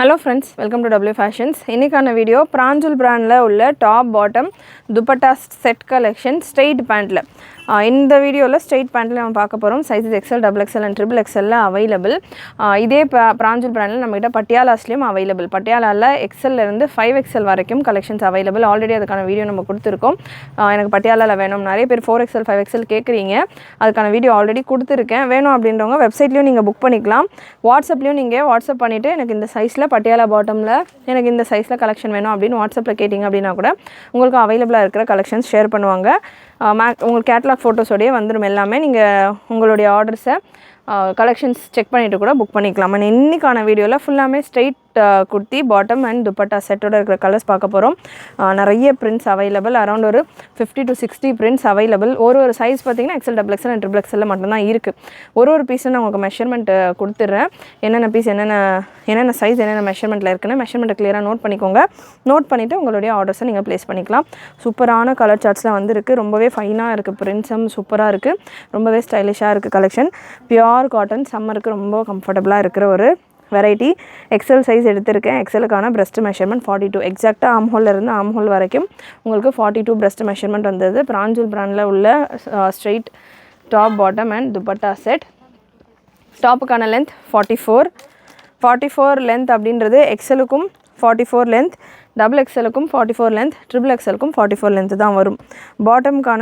Hello friends, welcome to W Fashions. இன்னைக்கான video Pranjul பிராண்ட்ல உள்ள top bottom dupatta set collection straight பேண்ட்ல. இந்த வீடியோல ஸ்ட்ரெயிட் பேண்ட்ல நம்ம பார்க்க போறோம். Sizes XL, XXL and XXL ல அவைலபிள். இதே பிராஞ்சூல் பிராண்ட்ல நம்மகிட்ட பட்டியாலாஸ்லயும் அவைலபிள். பட்டியாலால XL ல இருந்து 5XL வரைக்கும் கலெக்ஷன்ஸ் அவைலபிள். ஆல்ரெடி அதுக்கான வீடியோ நம்ம கொடுத்திருக்கோம். எனக்கு பட்டியாலால வேணும். நிறைய பேர் 4XL 5XL கேக்குறீங்க. அதுக்கான வீடியோ ஆல்ரெடி கொடுத்திருக்கேன். வேணும் அப்படின்றவங்க வெப்சைட்லயும் நீங்க புக் பண்ணிக்கலாம். வாட்ஸ்அப்லயும் நீங்க வாட்ஸ்அப் பண்ணிட்டு எனக்கு இந்த சைஸ்ல பட்டியாலா பாட்டம்ல எனக்கு இந்த சைஸ்ல கலெக்ஷன் வேணும் அப்படின்னு வாட்ஸ்அப்ல கேட்டிங்க அப்படினா கூட உங்களுக்கு அவைலபிளா இருக்கிற கலெக்ஷன்ஸ் ஷேர் பண்ணுவாங்க. உங்களுக்கு கேட்டலாக் ஃபோட்டோஸோடயே வந்துடும் எல்லாமே. நீங்கள் உங்களுடைய ஆர்டர்ஸை கலெக்ஷன்ஸ் செக் பண்ணிவிட்டு கூட புக் பண்ணிக்கலாம். அண்ட் இன்றைக்கான வீடியோவில் ஃபுல்லாமே straight kurti bottom and dupatta செட்டோட இருக்கிற கலர்ஸ் பார்க்க போகிறோம். நிறைய பிரிண்ட்ஸ் அவைலபிள். அரௌண்ட் ஒரு 50 to 60 பிரிண்ட்ஸ் அவைலபிள். ஒரு சைஸ் பார்த்தீங்கன்னா XL, XXL and XXL மட்டும்தான் இருக்குது. ஒரு பீஸை நான் உங்களுக்கு மெஷர்மெண்ட் கொடுத்துட்றேன். என்னென்ன பீஸ் என்னென்ன சைஸ் என்னென்ன மெஷர்மெண்ட்டில் இருக்குன்னு மெஷர்மெண்ட்டை கிளியராக நோட் பண்ணிக்கோங்க. நோட் பண்ணிவிட்டு உங்களுடைய ஆர்டர்ஸை நீங்கள் ப்ளேஸ் பண்ணிக்கலாம். சூப்பரான கலர் சார்ட்ஸ்லாம் வந்துருக்கு. ரொம்பவே ஃபைனாக இருக்குது. பிரிண்ட்ஸும் சூப்பராக இருக்குது. ரொம்பவே ஸ்டைலிஷாக இருக்குது கலெக்ஷன். பியூர் காட்டன், சம்மருக்கு ரொம்ப கம்ஃபர்டபுளாக இருக்கிற ஒரு வெரைட்டி. XL சைஸ் எடுத்திருக்கேன். XLக்கான பிரஸ்ட் மெஷர்மெண்ட் 42. எக்ஸாக்டாக ஆம்ஹோலில் இருந்து ஆம்ஹோல் வரைக்கும் உங்களுக்கு 42 பிரஸ்ட் மெஷர்மெண்ட் வந்தது. பிராஞ்சூல் பிராண்டில் உள்ள straight top bottom and dupatta set. டாப்புக்கான லென்த் 44 லென்த் அப்படின்றது XLக்கும் 44 லென்த், XXLக்கும் 44 லென்த், XXLக்கும் 44 லென்த் தான் வரும். பாட்டம்கான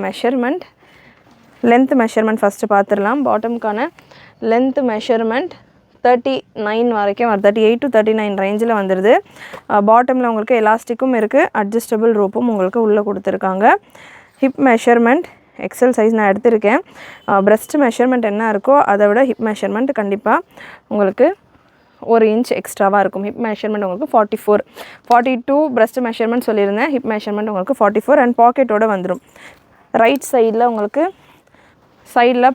மெஷர்மெண்ட் லென்த் மெஷர்மெண்ட் ஃபஸ்ட்டு பார்த்துடலாம். பாட்டம்கான லென்த் மெஷர்மெண்ட் 39 வரைக்கும் 38 to 39 ரேஞ்சில் வந்துடுது. பாட்டமில் உங்களுக்கு எலாஸ்டிக்கும் இருக்குது, அட்ஜஸ்டபிள் ரோப்பும் உங்களுக்கு உள்ளே கொடுத்துருக்காங்க. ஹிப் மெஷர்மெண்ட் XL சைஸ் நான் எடுத்திருக்கேன். பிரஸ்ட் மெஷர்மெண்ட் என்ன இருக்கோ அதை விட ஹிப் மெஷர்மெண்ட் கண்டிப்பாக உங்களுக்கு 1 இன்ச் எக்ஸ்ட்ராவாக இருக்கும். ஹிப் மெஷர்மெண்ட் உங்களுக்கு 42 பிரஸ்ட் மெஷர்மெண்ட் சொல்லியிருந்தேன். ஹிப் மெஷர்மெண்ட் உங்களுக்கு 44 அண்ட் பாக்கெட்டோடு வந்துடும். ரைட் சைடில் உங்களுக்கு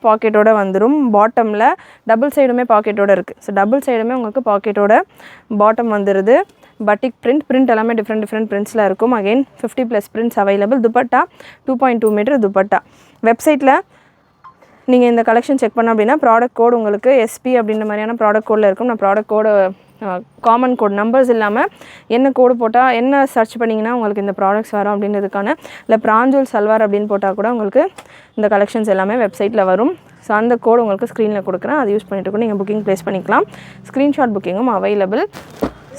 பாக்கெட்டோட வந்துடும். பாட்டமில் டபுள் சைடுமே பாக்கெட்டோடு இருக்குது. ஸோ டபுள் சைடுமே உங்களுக்கு பாக்கெட்டோட பாட்டம் வந்துடுது. பட்டிக் பிரிண்ட் எல்லாமே டிஃப்ரெண்ட் பிரிண்ட்ஸில் இருக்கும். Again 50+ prints available. Dupatta 2.2 metre dupatta. வெப்சைட்டில் நீங்கள் இந்த கலெக்ஷன் செக் பண்ண அப்படின்னா ப்ராடக்ட் கோடு உங்களுக்கு SP அப்படின்ற மாதிரியான ப்ராடக்ட் கோடில் இருக்கும். நான் ப்ராடக்ட் கோடு காமன் கோட் நம்பர்ஸ் இல்லாமல் என்ன கோடு போட்டால் என்ன சர்ச் பண்ணிங்கன்னா உங்களுக்கு இந்த ப்ராடக்ட்ஸ் வரும் அப்படின்றதுக்கான இல்லை பிராஞ்சூல் சல்வார் அப்படின்னு போட்டால் கூட உங்களுக்கு இந்த கலெக்ஷன்ஸ் எல்லாமே வெப்சைட்டில் வரும். ஸோ அந்த கோடு உங்களுக்கு ஸ்க்ரீனில் கொடுக்குறேன். அதை யூஸ் பண்ணிட்டு கூட நீங்கள் புக்கிங் ப்ளேஸ் பண்ணிக்கலாம். ஸ்க்ரீன்ஷாட் புக்கிங்கும் அவைலபிள்.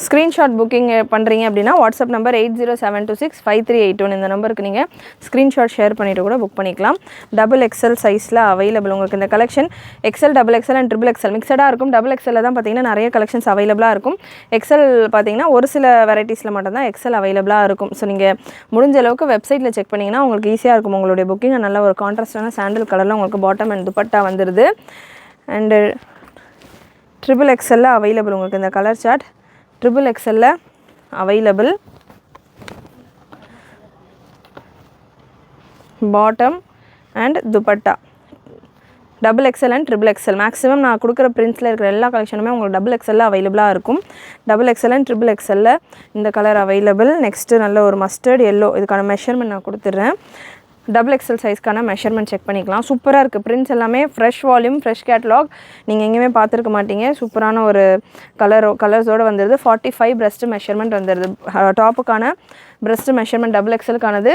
ஸ்க்ரீன்ஷாட் புக்கிங் பண்ணுறீங்க அப்படின்னா வாட்ஸ்அப் நம்பர் 80726538 இந்த நம்பருக்கு நீங்கள் ஸ்க்ரீன்ஷாட் ஷேர் பண்ணிவிட்டு கூட புக் பண்ணிக்கலாம். XXL சைஸில் அவைலபிள் உங்களுக்கு இந்த collection. XL, XXL and XXL மிக்சடாக இருக்கும். XXL தான் பார்த்தீங்கன்னா நிறைய கலெக்ஷன்ஸ் அவைலபிளாக இருக்கும். XL பார்த்தீங்கன்னா ஒரு சில வெரைட்டிஸில் மட்டும்தான் XL அவைலபிளாக இருக்கும். ஸோ நீங்கள் முடிஞ்ச அளவுக்கு வெப்சைட்டில் செக் பண்ணிங்கன்னா உங்களுக்கு ஈஸியாக இருக்கும். உங்களுடைய புக்கிங் நல்ல ஒரு கான்ட்ராஸ்டான சாண்டில் கலரில் உங்களுக்கு பாட்டம் அண்ட் துப்பட்டா வந்துடுது. அண்டு XXL அவைலபிள் உங்களுக்கு இந்த colour chart. XXL available. Bottom and dupatta XXL and XXL maximum நான் கொடுக்குற பிரிண்ட்ஸில் இருக்கிற எல்லா கலெக்ஷனுமே உங்களுக்கு XXL அவைலபிளாக இருக்கும். XXL and XXL இந்த கலர் அவைலபிள். நெக்ஸ்ட்டு நல்ல ஒரு மஸ்டர்ட் எல்லோ, இதுக்கான மெஷர்மெண்ட் நான் கொடுத்துட்றேன். XXL சைஸ்க்கான மெஷர்மெண்ட் செக் பண்ணிக்கலாம். சூப்பராக இருக்குது. பிரிண்ட்ஸ் எல்லாமே ஃப்ரெஷ் வால்யூம், ஃப்ரெஷ் கேட்லாக். நீங்கள் எங்கேயுமே பார்த்துருக்க மாட்டீங்க. சூப்பரான ஒரு கலர்ஸோடு வந்துடுது. 45 பிரஸ்ட் மெஷர்மெண்ட் வந்துடுது. டாப்புக்கான பிரஸ்ட் மெஷர்மெண்ட் XXLக்கானது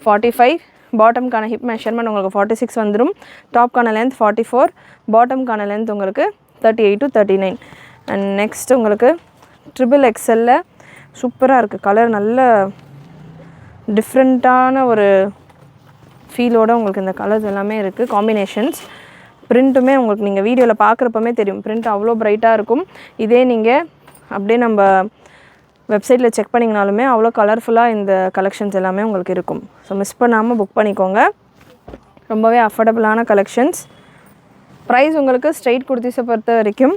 45. பாட்டம்கான ஹிப் மெஷர்மெண்ட் உங்களுக்கு 46 வந்துடும். டாப்கான லென்த் 44. பாட்டம்கான லென்த் உங்களுக்கு 38 to 39. அண்ட் நெக்ஸ்ட் உங்களுக்கு XXL சூப்பராக இருக்குது. கலர் நல்ல டிஃப்ரெண்ட்டான ஒரு ஃபீலோடு உங்களுக்கு இந்த கலர்ஸ் எல்லாமே இருக்குது. காம்பினேஷன்ஸ் பிரிண்ட்டுமே உங்களுக்கு நீங்கள் வீடியோவில் பார்க்குறப்பமே தெரியும். பிரிண்ட் அவ்வளோ ப்ரைட்டாக இருக்கும். இதே நீங்கள் அப்படியே நம்ம வெப்சைட்டில் செக் பண்ணிங்கனாலுமே அவ்வளோ கலர்ஃபுல்லாக இந்த கலெக்ஷன்ஸ் எல்லாமே உங்களுக்கு இருக்கும். ஸோ மிஸ் பண்ணாமல் புக் பண்ணிக்கோங்க. ரொம்பவே அஃபோர்டபுளான கலெக்ஷன்ஸ். ப்ரைஸ் உங்களுக்கு ஸ்ட்ரெயிட் குர்த்திஸை பொறுத்த வரைக்கும்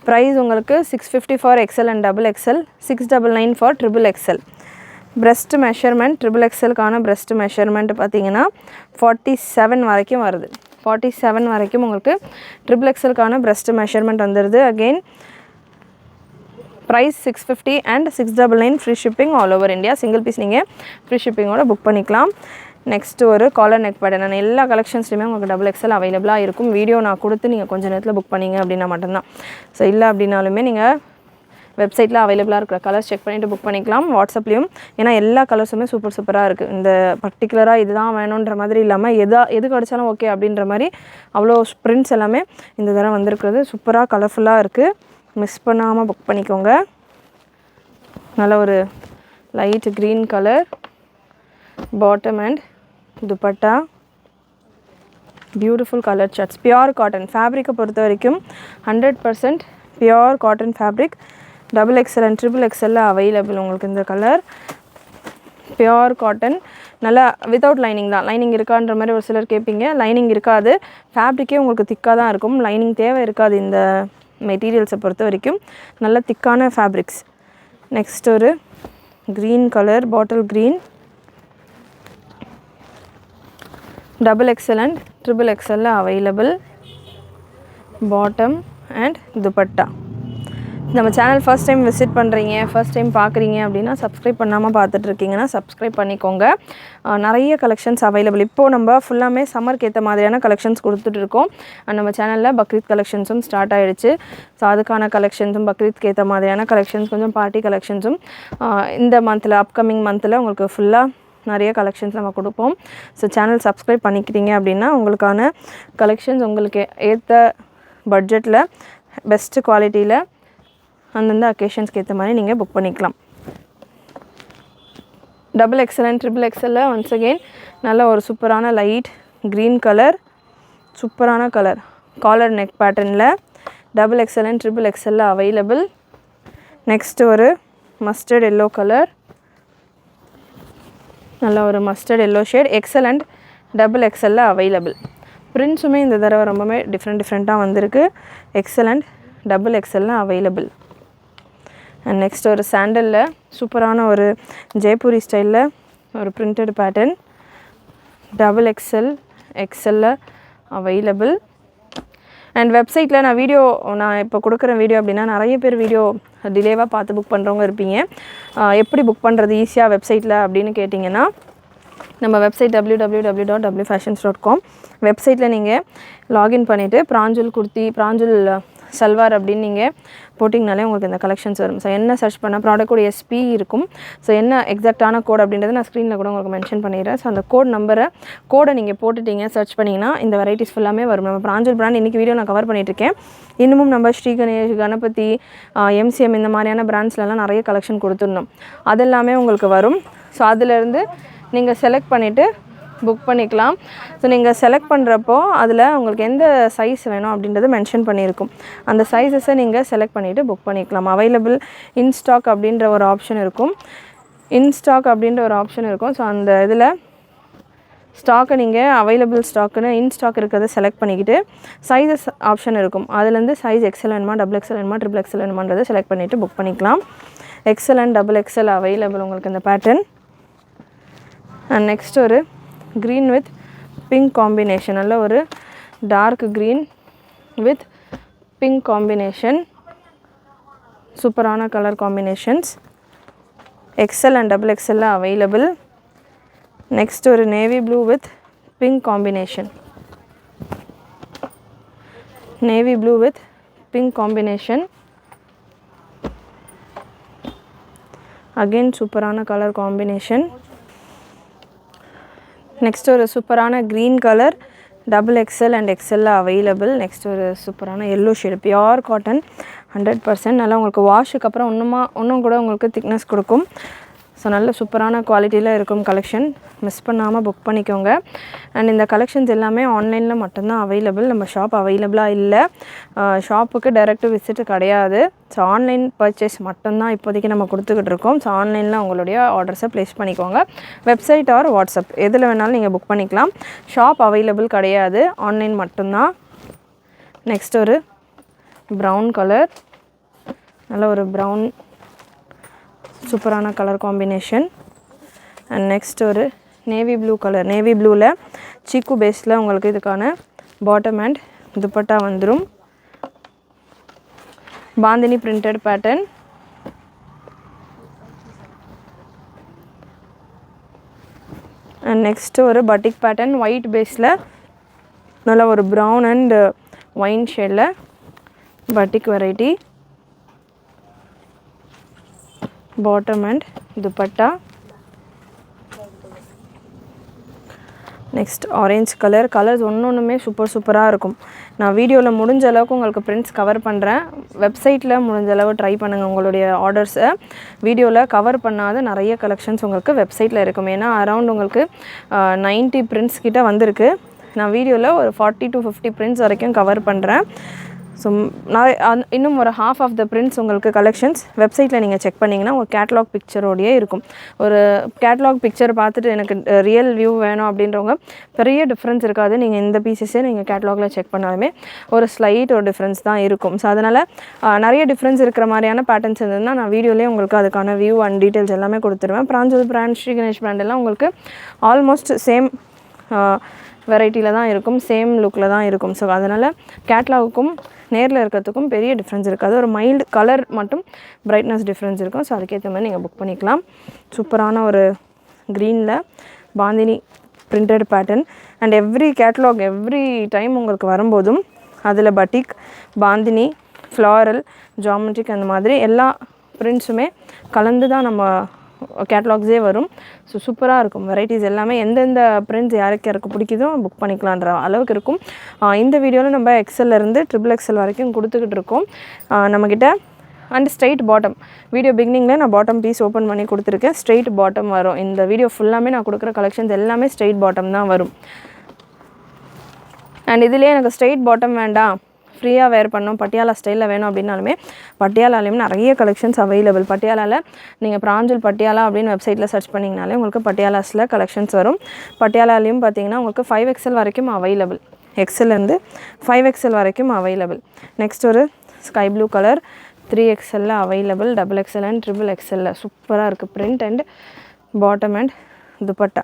ப்ரைஸ் உங்களுக்கு 650 for XL and XXL, 699 for XXL. Breast measurement XXLக்கான பிரஸ்ட் மெஷர்மெண்ட் பார்த்தீங்கன்னா 47 வரைக்கும் வருது. 47 வரைக்கும் உங்களுக்கு XXLக்கான பிரஸ்ட் மெஷர்மெண்ட் வந்துடுது. Again price 650 and 699 free shipping all over India. Single piece நீங்கள் ஃப்ரீ ஷிப்பிங்கோட புக் பண்ணிக்கலாம். நெக்ஸ்ட் ஒரு காலர் நெக் பேட்டர்ன் எல்லா கலெக்ஷன்ஸ்லையுமே உங்களுக்கு XXL அவைலபிளாக இருக்கும். வீடியோ நான் கொடுத்து நீங்கள் கொஞ்சம் நேரத்தில் புக் பண்ணிங்க அப்படின்னா மட்டும்தான். ஸோ இல்லை அப்படின்னாலுமே நீங்கள் வெப்சைட்டில் அவைலபிளாக இருக்கிற கலர்ஸ் செக் பண்ணிவிட்டு புக் பண்ணிக்கலாம். வாட்ஸ்அப்லேயும் ஏன்னா எல்லா கலர்ஸுமே சூப்பராக இருக்குது. இந்த பர்டிகுலராக இதுதான் வேணுன்ற மாதிரி இல்லாமல் எது கிடச்சாலும் ஓகே அப்படின்ற மாதிரி அவ்வளோ பிரிண்ட்ஸ் எல்லாமே இந்த தடவை வந்திருக்கிறது. சூப்பராக கலர்ஃபுல்லாக இருக்குது. மிஸ் பண்ணாமல் புக் பண்ணிக்கோங்க. நல்ல ஒரு light green colour bottom and dupatta. Beautiful colour charts. Pure cotton ஃபேப்ரிக்கை பொறுத்த வரைக்கும் 100% pure cotton fabric. XXL and XXL available உங்களுக்கு இந்த கலர். பியோர் காட்டன், நல்லா வித்தவுட் லைனிங் தான். லைனிங் இருக்கான்ற மாதிரி ஒரு சிலர் கேட்பீங்க. லைனிங் இருக்காது. ஃபேப்ரிக்கே உங்களுக்கு திக்காக தான் இருக்கும். லைனிங் தேவை இருக்காது இந்த மெட்டீரியல்ஸை பொறுத்த வரைக்கும். நல்ல திக்கான ஃபேப்ரிக்ஸ். நெக்ஸ்ட் ஒரு green colour, bottle green. XXL and XXL available. Bottom and dupatta. நம்ம சேனல் ஃபர்ஸ்ட் டைம் விசிட் பண்ணுறீங்க, ஃபர்ஸ்ட் டைம் பார்க்குறீங்க அப்படின்னா சப்ஸ்கிரைப் பண்ணாமல் பார்த்துட்ருக்கீங்கன்னா சப்ஸ்கிரைப் பண்ணிக்கோங்க. நிறைய கலெக்ஷன்ஸ் அவைலபிள். இப்போது நம்ம ஃபுல்லாமே சம்மருக்கு ஏற்ற மாதிரியான கலெக்ஷன்ஸ் கொடுத்துட்ருக்கோம். நம்ம சேனலில் பக்ரீத் கலெக்ஷன்ஸும் ஸ்டார்ட் ஆகிடுச்சு. ஸோ அதுக்கான கலெக்ஷன்ஸும் பக்ரீத்க்கு ஏற்ற மாதிரியான கலெக்ஷன்ஸ், கொஞ்சம் பார்ட்டி கலெக்ஷன்ஸும் இந்த மந்தில், அப்கமிங் மந்தில் உங்களுக்கு ஃபுல்லாக நிறைய கலெக்ஷன்ஸ் நம்ம கொடுப்போம். ஸோ சேனல் சப்ஸ்கிரைப் பண்ணிக்கிட்டீங்க அப்படின்னா உங்களுக்கான கலெக்ஷன்ஸ் உங்களுக்கு ஏற்ற பட்ஜெட்டில் பெஸ்ட்டு குவாலிட்டியில் அந்தந்த அக்கேஷன்ஸ்க்கு ஏற்ற மாதிரி நீங்கள் புக் பண்ணிக்கலாம். XXL and XXL once again நல்ல ஒரு சூப்பரான லைட் க்ரீன் கலர், சூப்பரான கலர். காலர் நெக் பேட்டர்னில் XXL and XXL available. Next ஒரு மஸ்டர்ட் எல்லோ கலர், நல்ல ஒரு mustard yellow shade. XL and XXL available. பிரிண்ட்ஸுமே இந்த தடவை ரொம்பவே டிஃப்ரெண்ட்டாக வந்திருக்கு. XL and XXL available. And next ஒரு சாண்டலில் சூப்பரான ஒரு ஜெய்ப்பூரி ஸ்டைலில் ஒரு printed pattern. XXL XL available. And வெப்சைட்டில் நான் இப்போ கொடுக்குற வீடியோ அப்படின்னா நிறைய பேர் வீடியோ டிலேவாக பார்த்து புக் பண்ணுறவங்க இருப்பீங்க. எப்படி புக் பண்ணுறது ஈஸியாக வெப்சைட்டில் அப்படின்னு கேட்டிங்கன்னா, நம்ம வெப்சைட் www.wfashions.com வெப்சைட்டில் நீங்கள் லாகின் பண்ணிவிட்டு பிராஞ்சுல் குர்த்தி, பிராஞ்சுல் சல்வார் அப்படின்னு நீங்கள் போட்டிங்கனாலே உங்களுக்கு இந்த கலெக்ஷன்ஸ் வரும். ஸோ என்ன சர்ச் பண்ணால் ப்ராடக்ட் கோட் SP இருக்கும். ஸோ என்ன எக்ஸாக்டான கோட் அப்படின்றத நான் ஸ்க்ரீனில் கூட உங்களுக்கு மென்ஷன் பண்ணிடுறேன். ஸோ அந்த கோடை நீங்கள் போட்டுட்டீங்க, சர்ச் பண்ணிங்கன்னா இந்த வெரைட்டிஸ் ஃபுல்லாமே வரும். நம்ம பிராஞ்சுல் பிராண்ட் இன்றைக்கி வீடியோ நான் கவர் பண்ணிகிட்ருக்கேன். இன்னமும் நம்ம ஸ்ரீ கணேஷ், கணபதி, MCM இந்த மாதிரியான பிராண்ட்ஸ்லாம் நிறைய கலெக்ஷன் கொடுத்துருந்தோம். அதெல்லாமே உங்களுக்கு வரும். ஸோ அதிலேருந்து நீங்கள் செலக்ட் பண்ணிவிட்டு புக் பண்ணிக்கலாம். ஸோ நீங்கள் செலக்ட் பண்ணுறப்போ அதில் உங்களுக்கு எந்த சைஸ் வேணும் அப்படின்றது மென்ஷன் பண்ணியிருக்கும். அந்த சைஸஸை நீங்கள் செலக்ட் பண்ணிவிட்டு புக் பண்ணிக்கலாம். அவைலபிள் இன் ஸ்டாக் அப்படின்ற ஒரு ஆப்ஷன் இருக்கும். ஸோ அந்த இதில் ஸ்டாக்கை நீங்கள் அவைலபிள் ஸ்டாக்குன்னு இன் ஸ்டாக் இருக்கிறத செலக்ட் பண்ணிக்கிட்டு சைஸஸ் ஆப்ஷன் இருக்கும். அதுலேருந்து சைஸ் XL வேணுமா, XXL வேணுமா, XXL வேணுமான்றதை செலக்ட் பண்ணிவிட்டு புக் பண்ணிக்கலாம். XL and XXL அவைலபிள் உங்களுக்கு இந்த பேட்டர்ன். அண்ட் நெக்ஸ்ட் ஒரு க்ரீன் வித் பிங்க் காம்பினேஷன், நல்ல ஒரு dark green with pink combination, சூப்பரான colour combinations. XL and XXL available. Next ஒரு navy blue with pink combination, again சூப்பரான கலர் காம்பினேஷன். நெக்ஸ்ட் ஒரு சூப்பரான green colour, XXL and XL available. Next ஒரு சூப்பரான yellow shade, pure cotton 100%. நல்லா உங்களுக்கு வாஷுக்கு அப்புறம் இன்னும் கூட உங்களுக்கு திக்னஸ் கொடுக்கும். ஸோ நல்ல சூப்பரான குவாலிட்டியில் இருக்கும் கலெக்ஷன். மிஸ் பண்ணாமல் புக் பண்ணிக்கோங்க. அண்ட் இந்த கலெக்ஷன்ஸ் எல்லாமே ஆன்லைனில் மட்டும்தான் அவைலபிள். நம்ம ஷாப் அவைலபிளாக இல்லை. ஷாப்புக்கு டைரெக்ட் விசிட்டு கிடையாது. ஸோ ஆன்லைன் பர்ச்சேஸ் மட்டும்தான் இப்போதைக்கு நம்ம கொடுத்துக்கிட்டு இருக்கோம். ஸோ ஆன்லைனில் உங்களுடைய ஆர்டர்ஸை ப்ளேஸ் பண்ணிக்கோங்க. வெப்சைட் ஆர் வாட்ஸ்அப் எதில் வேணாலும் நீங்கள் புக் பண்ணிக்கலாம். ஷாப் அவைலபிள் கிடையாது, ஆன்லைன் மட்டும்தான். நெக்ஸ்ட் ஒரு ப்ரௌன் கலர், நல்ல ஒரு ப்ரௌன் சூப்பரான கலர் காம்பினேஷன். அண்ட் நெக்ஸ்ட் ஒரு நேவி ப்ளூ கலர், நேவி ப்ளூவில் சீக்கு பேஸில் உங்களுக்கு இதுக்கான பாட்டம் அண்ட் துப்பட்டா வந்துடும். Bandhani printed pattern. And next ஒரு பட்டிக் பேட்டர்ன், ஒயிட் பேஸில் நல்ல ஒரு ப்ரௌன் அண்ட் ஒயின் ஷேடில் பட்டிக் variety. Bottom and dupatta. Next orange colours ஒன்றுமே சூப்பராக இருக்கும். நான் வீடியோவில் முடிஞ்ச அளவுக்கு உங்களுக்கு பிரிண்ட்ஸ் கவர் பண்ணுறேன். வெப்சைட்டில் முடிஞ்ச அளவு ட்ரை பண்ணுங்கள் உங்களுடைய ஆர்டர்ஸை. வீடியோவில் கவர் பண்ணாத நிறைய கலெக்ஷன்ஸ் உங்களுக்கு வெப்சைட்டில் இருக்கும். ஏன்னா அரௌண்ட் உங்களுக்கு 90 பிரிண்ட்ஸ் கிட்ட வந்திருக்கு. நான் வீடியோவில் ஒரு 40 to 50 பிரிண்ட்ஸ் வரைக்கும் கவர் பண்ணுறேன். ஸோ நான் இன்னும் ஒரு ஹாஃப் ஆஃப் த பிரிண்ட்ஸ் உங்களுக்கு கலெக்ஷன்ஸ் வெப்சைட்டில் நீங்கள் செக் பண்ணிங்கன்னா ஒரு கேட்லாக் பிக்சரோடையே இருக்கும். ஒரு கேட்லாக் பிக்சர் பார்த்துட்டு எனக்கு ரியல் வியூ வேணும் அப்படின்றவங்க பெரிய டிஃப்ரென்ஸ் இருக்காது. நீங்கள் இந்த பீசஸே நீங்கள் கேட்லாகில் செக் பண்ணாலுமே ஒரு ஸ்லைட் ஒரு டிஃப்ரென்ஸ் தான் இருக்கும். ஸோ அதனால் நிறைய டிஃப்ரென்ஸ் இருக்கிற மாதிரியான பேட்டர்ன்ஸ் இருந்ததுன்னா நான் வீடியோலேயே உங்களுக்கு அதுக்கான வியூ அண்ட் டீட்டெயில்ஸ் எல்லாமே கொடுத்துருவேன். பிராஞ்சோல் பிராண்ட், ஸ்ரீ கணேஷ் பிராண்ட் எல்லாம் உங்களுக்கு ஆல்மோஸ்ட் சேம் வெரைட்டியில் தான் இருக்கும், சேம் லுக்கில் தான் இருக்கும். ஸோ அதனால் கேட்லாகுக்கும் நேரில் இருக்கிறதுக்கும் பெரிய டிஃப்ரென்ஸ் இருக்காது. ஒரு மைல்டு கலர் மட்டும் பிரைட்னஸ் டிஃப்ரென்ஸ் இருக்கும். ஸோ அதுக்கேற்ற மாதிரி நீங்கள் புக் பண்ணிக்கலாம். சூப்பரான ஒரு க்ரீனில் bandhani printed pattern. And every catalogue every time உங்களுக்கு வரும்போதும் அதில் பட்டிக், பாந்தினி, ஃப்ளாரல், ஜாமெட்ரிக் அந்த மாதிரி எல்லா பிரிண்ட்ஸுமே கலந்து தான் நம்ம கேட்லாக்ஸே வரும். ஸோ சூப்பராக இருக்கும். வெரைட்டிஸ் எல்லாமே எந்தெந்த பிரிண்ட்ஸ் யாருக்கு பிடிக்குதோ புக் பண்ணிக்கலான்ற அளவுக்கு இருக்கும். இந்த வீடியோவில் நம்ம எக்ஸல்லேருந்து XXL வரைக்கும் கொடுத்துக்கிட்டு இருக்கோம் நம்மக்கிட்ட. அண்ட் ஸ்ட்ரெயிட் பாட்டம் வீடியோ பிகினிங்கில் நான் பாட்டம் பீஸ் ஓப்பன் பண்ணி கொடுத்துருக்கேன். ஸ்ட்ரெயிட் பாட்டம் வரும். இந்த வீடியோ ஃபுல்லாமே நான் கொடுக்குற கலெக்ஷன்ஸ் எல்லாமே ஸ்ட்ரெயிட் பாட்டம் தான் வரும். அண்ட் இதிலே எனக்கு ஸ்ட்ரெயிட் பாட்டம் வேண்டாம், ஃப்ரீயாக வேர் பண்ணோம், பட்டியாலா ஸ்டைலில் வேணும் அப்படின்னாலுமே பட்டியாலாலையும் நிறைய கலெக்ஷன்ஸ் அவைலபிள். பட்டியாலாவில் நீங்கள் பிராஞ்சல் பட்டியாலா அப்படின்னு வெப்சைட்டில் சர்ச் பண்ணிங்கனாலே உங்களுக்கு பட்டியாலாஸில் கலெக்ஷன்ஸ் வரும். பட்டியாலாலையும் பார்த்தீங்கன்னா உங்களுக்கு 5XL வரைக்கும் அவைலபிள். எக்ஸல்லேருந்து 5XL வரைக்கும் அவைலபிள். நெக்ஸ்ட் ஒரு sky blue colour 3XL available, XXL and XXL சூப்பராக இருக்குது print and bottom and dupatta.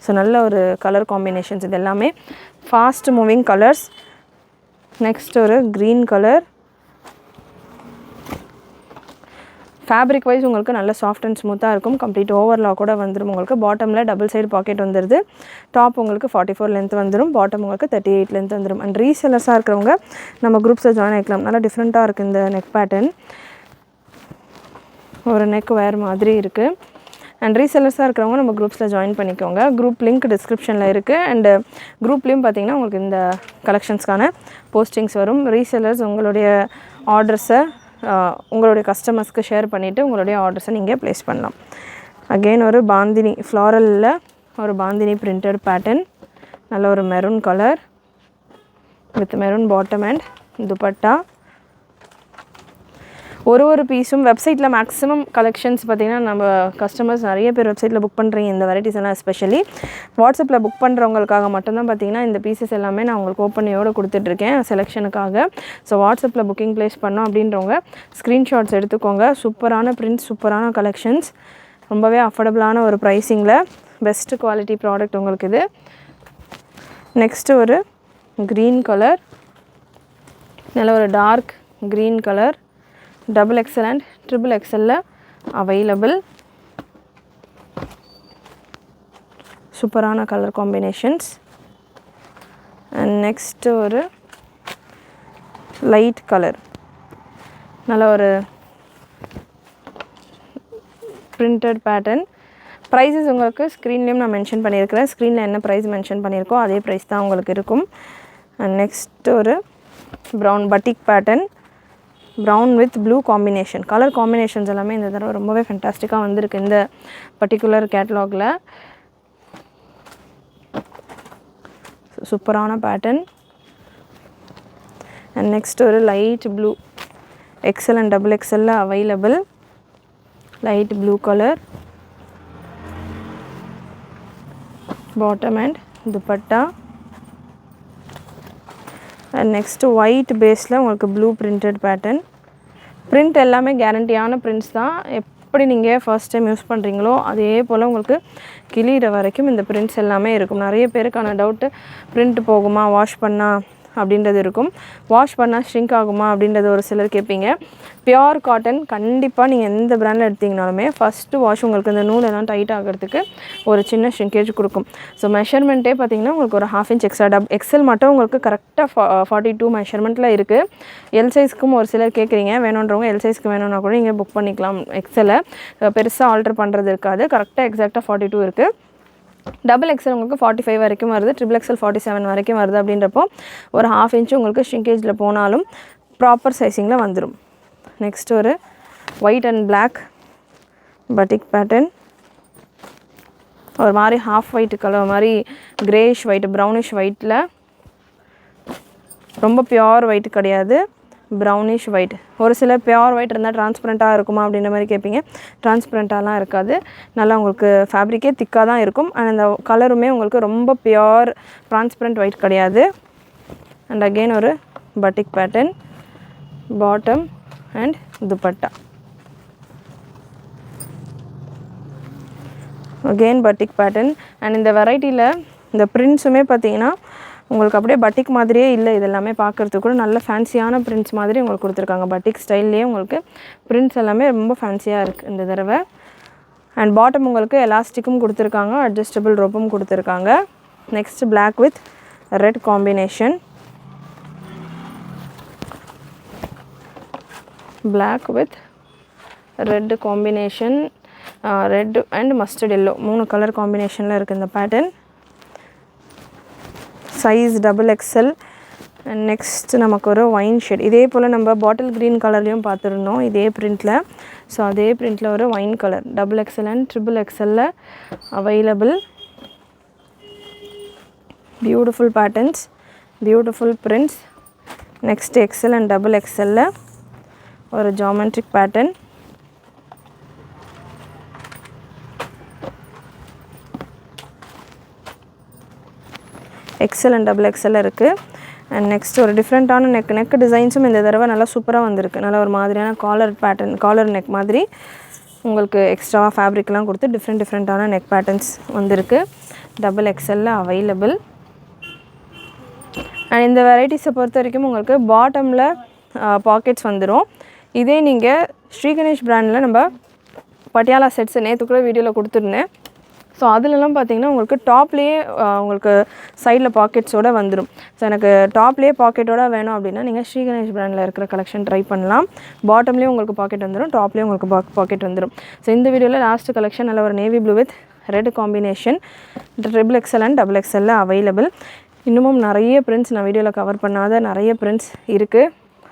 So நல்ல ஒரு கலர் காம்பினேஷன்ஸ். இது எல்லாமே ஃபாஸ்ட் மூவிங் கலர்ஸ். நெக்ஸ்ட் ஒரு க்ரீன் கலர். ஃபேப்ரிக் வைஸ் உங்களுக்கு நல்ல சாஃப்ட் அண்ட் ஸ்மூத்தாக இருக்கும். கம்ப்ளீட் ஓவர்லாக் கூட வந்துடும். உங்களுக்கு பாட்டமில் டபுள் சைடு பாக்கெட் வந்துடுது. டாப் உங்களுக்கு 44 லென்த் வந்துடும். பாட்டம் உங்களுக்கு 38 லென்த் வந்துடும். அண்ட் ரீசெல்லர்ஸாக இருக்கிறவங்க நம்ம குரூப்ஸில் ஜாயின் ஆகிக்கலாம். நல்லா டிஃப்ரெண்ட்டாக இருக்குது இந்த நெக் பேட்டர்ன். ஒரு நெக் வேறு மாதிரி இருக்குது. அண்ட் ரீசெல்லர்ஸாக இருக்கிறவங்க நம்ம குரூப்ஸில் ஜாயின் பண்ணிக்கோங்க. குரூப் லிங்க் டிஸ்கிரிப்ஷனில் இருக்குது. அண்டு குரூப்லேயும் பார்த்தீங்கன்னா உங்களுக்கு இந்த கலெக்ஷன்ஸ்க்கான போஸ்டிங்ஸ் வரும். ரீசெல்லர்ஸ் உங்களுடைய ஆர்டர்ஸை உங்களுடைய கஸ்டமர்ஸ்க்கு ஷேர் பண்ணிவிட்டு உங்களுடைய ஆர்டர்ஸை நீங்கள் ப்ளேஸ் பண்ணலாம். அகெயின் ஒரு பாந்தினி ஃப்ளாரலில் ஒரு பாந்தினி பிரிண்டட் பேட்டர்ன். நல்ல ஒரு maroon colour with maroon bottom and dupatta. ஒரு பீஸும் வெப்சைட்டில் மேக்ஸிமம் கலெக்ஷன்ஸ் பார்த்திங்கன்னா நம்ம கஸ்டமர்ஸ் நிறைய பேர் வெப்சைட்டில் புக் பண்ணுறீங்க இந்த வெரைட்டிஸ் எல்லாம். எஸ்பெஷலி வாட்ஸ்அப்பில் புக் பண்ணுறவங்களுக்காக மட்டும்தான் பார்த்திங்கன்னா இந்த பீசஸ் எல்லாமே நான் உங்களுக்கு ஓப்பனையோடு கொடுத்துட்ருக்கேன் செலெக்ஷனுக்காக. ஸோ வாட்ஸ்அப்பில் புக்கிங் ப்ளேஸ் பண்ணோம் அப்படின்றவங்க ஸ்க்ரீன்ஷாட்ஸ் எடுத்துக்கோங்க. சூப்பரான பிரிண்ட்ஸ், சூப்பரான கலெக்ஷன்ஸ், ரொம்பவே அஃபோர்டபுளான ஒரு ப்ரைஸிங்கில் பெஸ்ட்டு குவாலிட்டி ப்ராடக்ட் உங்களுக்கு இது. நெக்ஸ்ட்டு ஒரு க்ரீன் கலர், நல்ல ஒரு dark green colour, XXL and XXL available. சூப்பரான கலர் காம்பினேஷன்ஸ். அண்ட் நெக்ஸ்ட்டு ஒரு லைட் கலர், நல்ல ஒரு பிரிண்டட் பேட்டர்ன். ப்ரைஸஸ் உங்களுக்கு ஸ்க்ரீன்லேயும் நான் மென்ஷன் பண்ணியிருக்கிறேன். ஸ்க்ரீனில் என்ன ப்ரைஸ் மென்ஷன் பண்ணியிருக்கோ அதே ப்ரைஸ் தான் உங்களுக்கு இருக்கும். அண்ட் நெக்ஸ்ட்டு ஒரு brown பட்டிக் pattern, brown with blue combination. Colour combinations எல்லாமே இந்த தடவை ரொம்பவே ஃபென்டாஸ்டிக்காக வந்திருக்கு இந்த பர்டிகுலர் கேட்லாகில். சூப்பரான பேட்டர்ன். அண்ட் நெக்ஸ்ட் ஒரு light blue XL and XXL available. Light blue colour, bottom and dupatta. And next white பேஸில் உங்களுக்கு ப்ளூ பிரிண்டட் பேட்டர்ன். பிரிண்ட் எல்லாமே கேரண்டியான பிரிண்ட்ஸ் தான். எப்படி நீங்கள் ஃபர்ஸ்ட் டைம் யூஸ் பண்ணுறீங்களோ அதே போல் உங்களுக்கு கிளியிற வரைக்கும் இந்த பிரிண்ட்ஸ் எல்லாமே இருக்கும். நிறைய பேருக்கான டவுட்டு பிரிண்ட் போகுமா, வாஷ் பண்ணால் அப்படின்றது இருக்கும். வாஷ் பண்ணால் ஷ்ரிங்க் ஆகுமா அப்படின்றது ஒரு சிலர் கேட்பீங்க. பியோர் காட்டன் கண்டிப்பாக நீங்கள் எந்த பிராண்டில் எடுத்திங்கனாலுமே ஃபஸ்ட்டு வாஷ் உங்களுக்கு இந்த நூலெல்லாம் டைட் ஆகிறதுக்கு ஒரு சின்ன ஷ்ரிங்கேஜ் கொடுக்கும். ஸோ மெஷர்மெண்ட்டே பார்த்திங்கன்னா உங்களுக்கு ஒரு 1/2 inch எக்ஸ்ட்ரா எக்ஸல் மட்டும் உங்களுக்கு கரெக்டாக 42 மெஷர்மெண்ட்டில் இருக்குது. எல் சைஸ்க்கும் ஒரு சிலர் கேட்குறீங்க, வேணுன்றவங்க எல் சைஸ்க்கு வேணும்னா கூட நீங்கள் புக் பண்ணிக்கலாம். எக்ஸலை பெருசாக ஆல்ட்ரு பண்ணுறது இருக்காது, கரெக்டாக எக்ஸாக்டாக 42 இருக்குது. டபுள் எக்ஸல் உங்களுக்கு 45 வரைக்கும் வருது, ட்ரிபிள் எக்ஸல் 47 வரைக்கும் வருது. அப்படின்றப்போ ஒரு 1/2 inch உங்களுக்கு ஷ்ரிங்கேஜில் போனாலும் ப்ராப்பர் சைஸிங்கில் வந்துடும். நெக்ஸ்ட் ஒரு white and black batik pattern, ஒரு மாதிரி ஹாஃப் ஒயிட் கலர் மாதிரி கிரேஷ் ஒயிட் ப்ரௌனிஷ் ஒயிட்டில், ரொம்ப பியோர் ஒயிட் கிடையாது, ப்ரௌனிஷ் ஒயிட். ஒரு சில பியோர் ஒயிட் இருந்தால் டிரான்ஸ்பரண்ட்டாக இருக்குமா அப்படின்ற மாதிரி கேட்பீங்க. டிரான்ஸ்பரண்ட்டாலாம் இருக்காது, நல்லா உங்களுக்கு ஃபேப்ரிக்கே திக்காக தான் இருக்கும். அண்ட் அந்த கலருமே உங்களுக்கு ரொம்ப பியோர் டிரான்ஸ்பரண்ட் ஒயிட் கிடையாது. அண்ட் அகெயின் ஒரு பட்டிக் pattern, bottom and dupatta. Again பட்டிக் pattern. And இந்த வெரைட்டியில் இந்த பிரிண்ட்ஸுமே பார்த்தீங்கன்னா உங்களுக்கு அப்படியே பட்டிக் மாதிரியே இல்லை, இது எல்லாமே பார்க்குறதுக்கு கூட நல்ல ஃபேன்சியான பிரிண்ட்ஸ் மாதிரி உங்களுக்கு கொடுத்துருக்காங்க. பட்டிக் ஸ்டைல்லையே உங்களுக்கு பிரிண்ட்ஸ் எல்லாமே ரொம்ப ஃபேன்சியாக இருக்குது இந்த தடவை. அண்ட் பாட்டம் உங்களுக்கு எலாஸ்டிக்கும் கொடுத்துருக்காங்க, அட்ஜஸ்டபிள் ரோப்பும் கொடுத்துருக்காங்க. Next black with red combination, black with red combination, red and mustard yellow 3 colour காம்பினேஷனில் இருக்குது இந்த pattern. Size double XL. And next நமக்கு ஒரு ஒயின் ஷேட், இதே போல் நம்ம பாட்டில் க்ரீன் கலர்லேயும் பார்த்துருந்தோம் இதே பிரிண்டில். ஸோ அதே பிரிண்டில் ஒரு wine colour double XL and triple எக்ஸலில் அவைலபிள். Beautiful patterns, beautiful prints. Next XL and double எக்ஸலில் ஒரு geometric pattern. XL and double XL இருக்குது. அண்ட் நெக்ஸ்ட் ஒரு டிஃப்ரெண்ட்டான நெக் டிசைன்ஸும் இந்த தடவை நல்லா சூப்பராக வந்திருக்கு. நல்லா ஒரு மாதிரியான காலர் பேட்டர்ன், காலர் நெக் மாதிரி உங்களுக்கு எக்ஸ்ட்ரா ஃபேப்ரிக்லாம் கொடுத்து டிஃப்ரெண்ட்டான நெக் பேட்டர்ன்ஸ் வந்திருக்கு. டபுள் எக்ஸலில் அவைலபிள். அண்ட் இந்த வெரைட்டிஸை பொறுத்த வரைக்கும் உங்களுக்கு பாட்டமில் பாக்கெட்ஸ் வந்துடும். இதே நீங்கள் ஸ்ரீ கணேஷ் பிராண்டில் நம்ம பட்டியாலா செட்ஸ் நேற்று கூட வீடியோவில் கொடுத்துருந்தேன். ஸோ அதிலலாம் பார்த்தீங்கன்னா உங்களுக்கு டாப்லேயே உங்களுக்கு சைடில் பாக்கெட்ஸோடு வந்துடும். ஸோ எனக்கு டாப்லேயே பாக்கெட்டோட வேணும் அப்படின்னா நீங்கள் ஸ்ரீ கணேஷ் பிராண்டில் இருக்கிற கலெக்ஷன் ட்ரை பண்ணலாம். பாட்டம்லேயும் உங்களுக்கு பாக்கெட் வந்துடும், டாப்லேயும் உங்களுக்கு பாக்கெட் வந்துடும். ஸோ இந்த வீடியோவில் லாஸ்ட் கலெக்ஷன் நல்ல ஒரு navy blue with red combination, triple XL and double எக்ஸலில் அவைலபிள். இன்னமும் நிறைய பிரிண்ட்ஸ் நான் வீடியோவில் கவர் பண்ணாத நிறைய பிரிண்ட்ஸ் இருக்குது.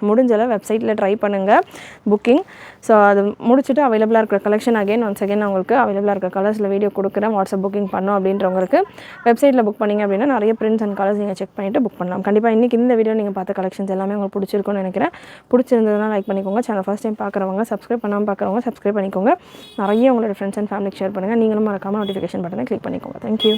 முடிஞ்சளவு வெப்சைட்டில் ட்ரை பண்ணுங்கள் புக்கிங். ஸோ அது முடிச்சுட்டு அவைலபிளாக இருக்கிற கலெக்ஷன் ஒன்ஸ் அகேன் உங்களுக்கு அவைலபிளாக இருக்கிற கலர்ஸில் வீடியோ கொடுக்குறேன். வாட்ஸ்அப் புக்கிங் பண்ணோம் அப்படின்றவங்களுக்கு வெப்சைட்டில் புக் பண்ணிங்க அப்படின்னா நிறைய பிரிண்ட்ஸ் அண்ட் கலர்ஸ் நீங்கள் செக் பண்ணிவிட்டு புக் பண்ணலாம். கண்டிப்பாக இன்றைக்கி இந்த வீடியோ நீங்கள் பார்த்த கலெக்ஷன்ஸ் எல்லாமே உங்களுக்கு பிடிச்சிருக்குன்னு நினைக்கிறேன். பிடிச்சிருந்ததுனா லைக் பண்ணிக்கோங்க. சேனல் ஃபஸ்ட் டைம் பார்க்குறவங்க, சப்ஸ்கிரைப் பண்ணாமல் பார்க்குறவங்க சப்ஸ்கிரைப் பண்ணிக்கோங்க. நிறைய உங்களோட ஃப்ரெண்ட்ஸ் அண்ட் ஃபேமிலிக்கு ஷேர் பண்ணுங்கள். நீங்களும் மறக்காமல் நோட்டிஃபிகேஷன் பட்டனை கிளிக் பண்ணிக்கோங்க. தேங்க்யூ.